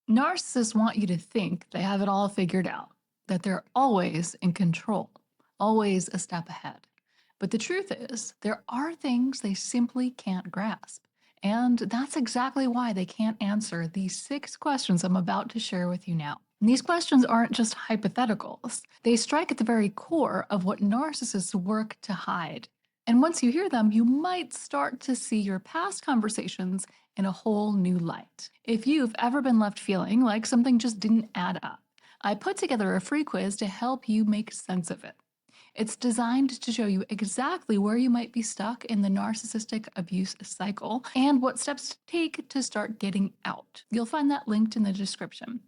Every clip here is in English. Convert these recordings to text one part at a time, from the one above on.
Narcissists want you to think they have it all figured out, that they're always in control, always a step ahead. But the truth is, there are things they simply can't grasp. And that's exactly why they can't answer these 6 questions I'm about to share with you now. And these questions aren't just hypotheticals, they strike at the very core of what narcissists work to hide. And once you hear them, you might start to see your past conversations in a whole new light. If you've ever been left feeling like something just didn't add up, I put together a free quiz to help you make sense of it. It's designed to show you exactly where you might be stuck in the narcissistic abuse cycle and what steps to take to start getting out. You'll find that linked in the description.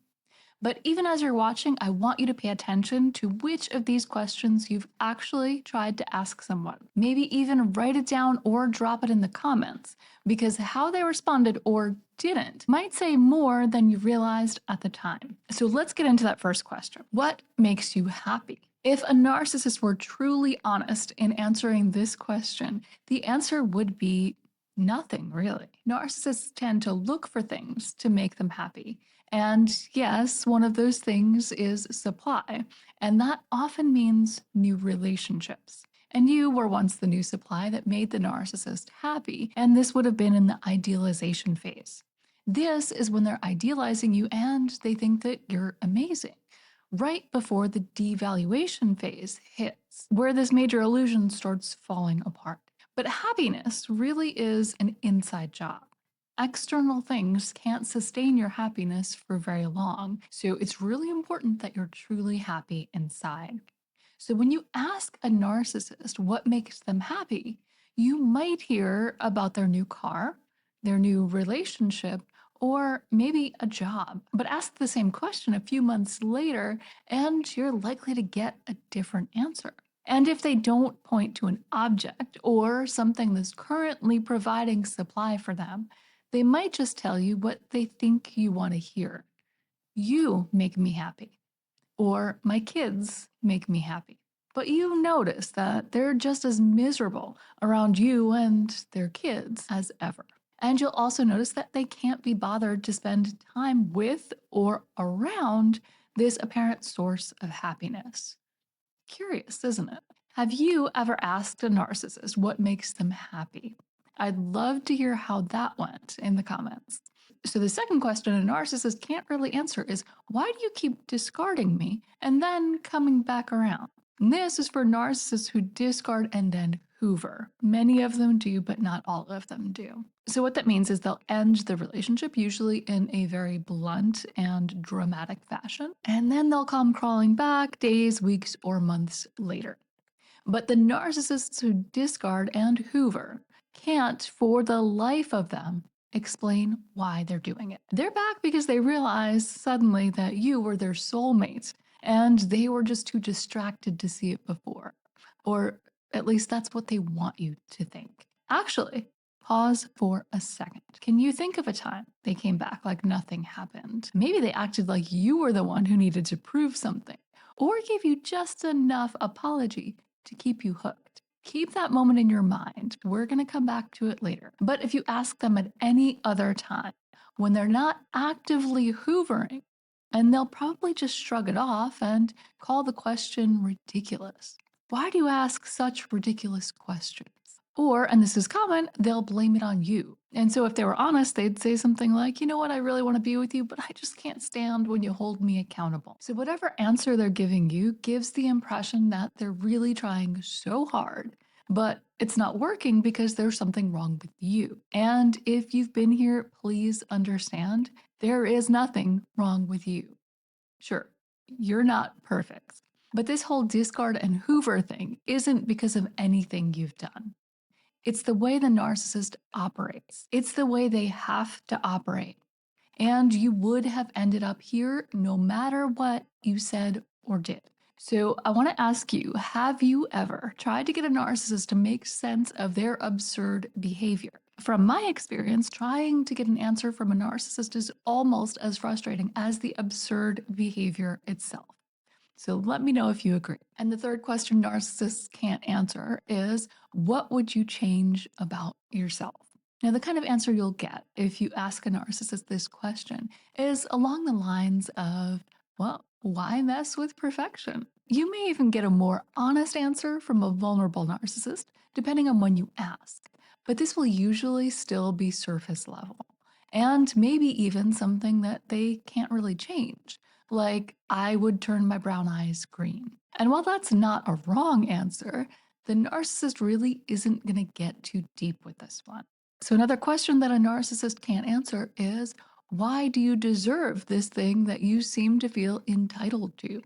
But even as you're watching, I want you to pay attention to which of these questions you've actually tried to ask someone. Maybe even write it down or drop it in the comments, because how they responded or didn't might say more than you realized at the time. So let's get into that first question. What makes you happy? If a narcissist were truly honest in answering this question, the answer would be nothing, really. Narcissists tend to look for things to make them happy. And yes, one of those things is supply. And that often means new relationships. And you were once the new supply that made the narcissist happy. And this would have been in the idealization phase. This is when they're idealizing you and they think that you're amazing. Right before the devaluation phase hits, where this major illusion starts falling apart. But happiness really is an inside job. External things can't sustain your happiness for very long, so it's really important that you're truly happy inside. So when you ask a narcissist what makes them happy, you might hear about their new car, their new relationship, or maybe a job. But ask the same question a few months later, and you're likely to get a different answer. And if they don't point to an object or something that's currently providing supply for them, they might just tell you what they think you want to hear. You make me happy, or my kids make me happy. But you notice that they're just as miserable around you and their kids as ever. And you'll also notice that they can't be bothered to spend time with or around this apparent source of happiness. Curious, isn't it? Have you ever asked a narcissist what makes them happy? I'd love to hear how that went in the comments. So, the second question a narcissist can't really answer is, why do you keep discarding me and then coming back around? And this is for narcissists who discard and then hoover. Many of them do, but not all of them do. So, what that means is they'll end the relationship, usually in a very blunt and dramatic fashion, and then they'll come crawling back days, weeks, or months later. But the narcissists who discard and hoover can't, for the life of them, explain why they're doing it. They're back because they realize suddenly that you were their soulmate and they were just too distracted to see it before. Or at least that's what they want you to think. Actually, pause for a second. Can you think of a time they came back like nothing happened? Maybe they acted like you were the one who needed to prove something, or gave you just enough apology to keep you hooked. Keep that moment in your mind. We're going to come back to it later. But if you ask them at any other time, when they're not actively hoovering, and they'll probably just shrug it off and call the question ridiculous. Why do you ask such ridiculous questions? Or, and this is common, they'll blame it on you. And so if they were honest, they'd say something like, you know what, I really want to be with you, but I just can't stand when you hold me accountable. So whatever answer they're giving you gives the impression that they're really trying so hard, but it's not working because there's something wrong with you. And if you've been here, please understand there is nothing wrong with you. Sure, you're not perfect. But this whole discard and hoover thing isn't because of anything you've done. It's the way the narcissist operates. It's the way they have to operate. And you would have ended up here no matter what you said or did. So I want to ask you, have you ever tried to get a narcissist to make sense of their absurd behavior? From my experience, trying to get an answer from a narcissist is almost as frustrating as the absurd behavior itself. So let me know if you agree. And the third question narcissists can't answer is, what would you change about yourself? Now, the kind of answer you'll get if you ask a narcissist this question is along the lines of, well, why mess with perfection? You may even get a more honest answer from a vulnerable narcissist, depending on when you ask. But this will usually still be surface level, and maybe even something that they can't really change, like, I would turn my brown eyes green. And while that's not a wrong answer, the narcissist really isn't going to get too deep with this one. So, another question that a narcissist can't answer is, why do you deserve this thing that you seem to feel entitled to?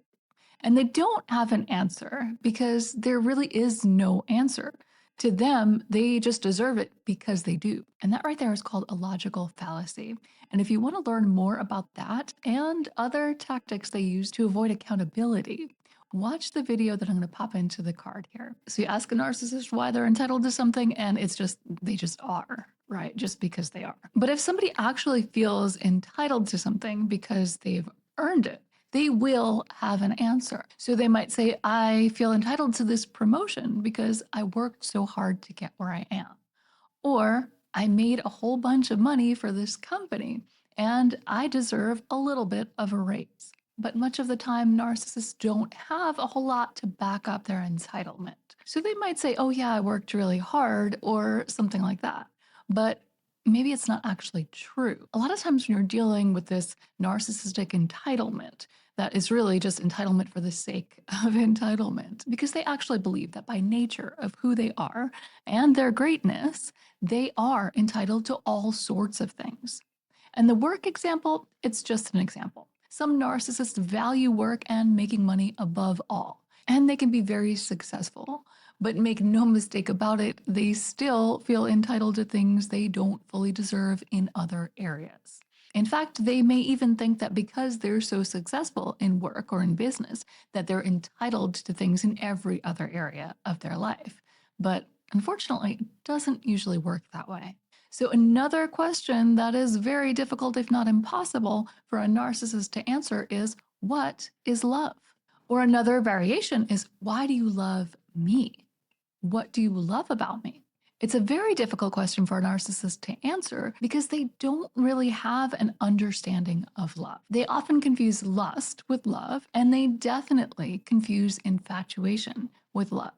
And they don't have an answer because there really is no answer. To them, they just deserve it because they do. And that right there is called a logical fallacy. And if you want to learn more about that and other tactics they use to avoid accountability, watch the video that I'm going to pop into the card here. So you ask a narcissist why they're entitled to something, and it's just, they just are, right? Just because they are. But if somebody actually feels entitled to something because they've earned it, they will have an answer. So they might say, I feel entitled to this promotion because I worked so hard to get where I am. Or I made a whole bunch of money for this company and I deserve a little bit of a raise. But much of the time, narcissists don't have a whole lot to back up their entitlement. So they might say, oh, yeah, I worked really hard or something like that. But maybe it's not actually true. A lot of times when you're dealing with this narcissistic entitlement, that is really just entitlement for the sake of entitlement, because they actually believe that by nature of who they are and their greatness, they are entitled to all sorts of things. And the work example, it's just an example. Some narcissists value work and making money above all, and they can be very successful. But make no mistake about it, they still feel entitled to things they don't fully deserve in other areas. In fact, they may even think that because they're so successful in work or in business, that they're entitled to things in every other area of their life. But unfortunately, it doesn't usually work that way. So, another question that is very difficult, if not impossible, for a narcissist to answer is, what is love? Or another variation is, why do you love me? What do you love about me? It's a very difficult question for a narcissist to answer because they don't really have an understanding of love. They often confuse lust with love, and they definitely confuse infatuation with love.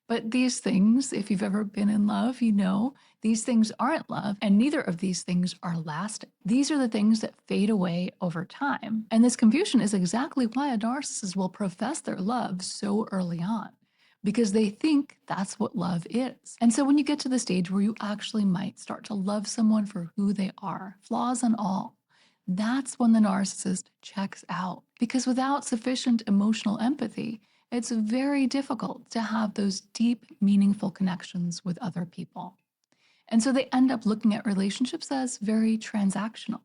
But these things, if you've ever been in love, you know these things aren't love, and neither of these things are lasting. These are the things that fade away over time. And this confusion is exactly why a narcissist will profess their love so early on, because they think that's what love is. And so when you get to the stage where you actually might start to love someone for who they are, flaws and all, that's when the narcissist checks out. Because without sufficient emotional empathy, it's very difficult to have those deep, meaningful connections with other people. And so they end up looking at relationships as very transactional.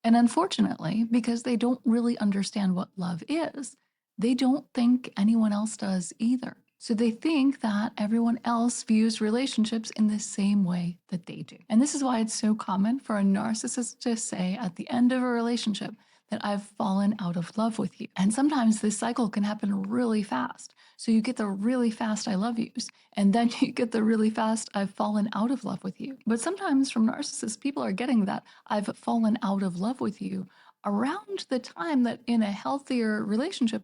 And unfortunately, because they don't really understand what love is, they don't think anyone else does either. So they think that everyone else views relationships in the same way that they do. And this is why it's so common for a narcissist to say at the end of a relationship that I've fallen out of love with you. And sometimes this cycle can happen really fast. So you get the really fast I love yous, and then you get the really fast I've fallen out of love with you. But sometimes from narcissists, people are getting that I've fallen out of love with you around the time that in a healthier relationship,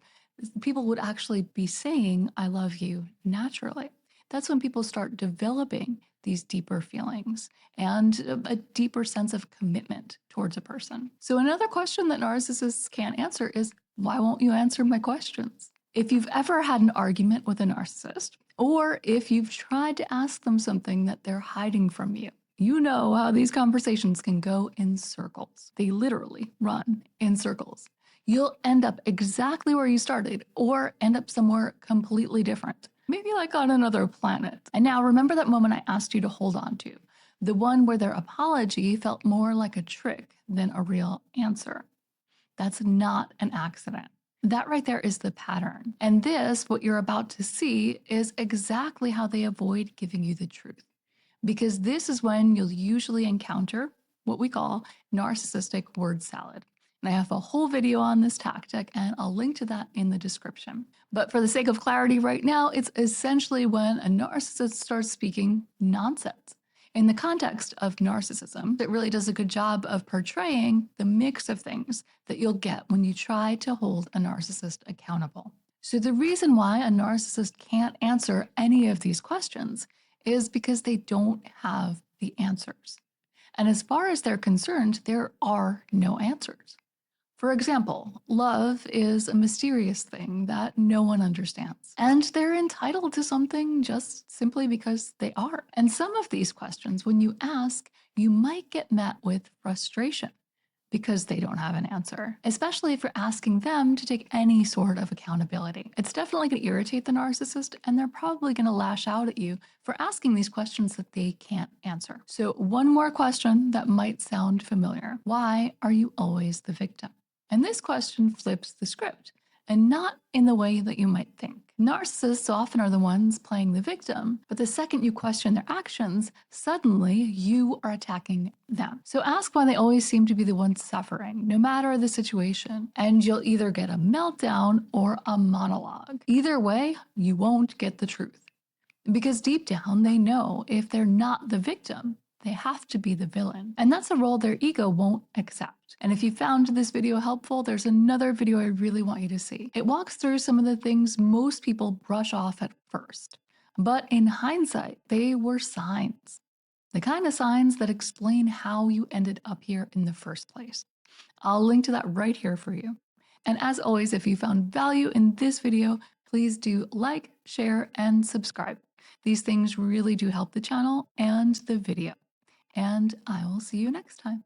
people would actually be saying, I love you naturally. That's when people start developing these deeper feelings and a deeper sense of commitment towards a person. So, another question that narcissists can't answer is, why won't you answer my questions? If you've ever had an argument with a narcissist, or if you've tried to ask them something that they're hiding from you, you know how these conversations can go in circles. They literally run in circles. You'll end up exactly where you started or end up somewhere completely different, maybe like on another planet. And now remember that moment I asked you to hold on to, the one where their apology felt more like a trick than a real answer. That's not an accident. That right there is the pattern. And this, what you're about to see, is exactly how they avoid giving you the truth. Because this is when you'll usually encounter what we call narcissistic word salad. And I have a whole video on this tactic, and I'll link to that in the description. But for the sake of clarity right now, it's essentially when a narcissist starts speaking nonsense. In the context of narcissism, it really does a good job of portraying the mix of things that you'll get when you try to hold a narcissist accountable. So, the reason why a narcissist can't answer any of these questions is because they don't have the answers. And as far as they're concerned, there are no answers. For example, love is a mysterious thing that no one understands. And they're entitled to something just simply because they are. And some of these questions, when you ask, you might get met with frustration because they don't have an answer, especially if you're asking them to take any sort of accountability. It's definitely going to irritate the narcissist, and they're probably going to lash out at you for asking these questions that they can't answer. So, one more question that might sound familiar: why are you always the victim? And this question flips the script, and not in the way that you might think. Narcissists often are the ones playing the victim, but the second you question their actions, suddenly you are attacking them. So ask why they always seem to be the ones suffering, no matter the situation, and you'll either get a meltdown or a monologue. Either way, you won't get the truth. Because deep down, they know if they're not the victim, they have to be the villain. And that's a role their ego won't accept. And if you found this video helpful, there's another video I really want you to see. It walks through some of the things most people brush off at first. But in hindsight, they were signs. The kind of signs that explain how you ended up here in the first place. I'll link to that right here for you. And as always, if you found value in this video, please do like, share, and subscribe. These things really do help the channel and the video. And I will see you next time.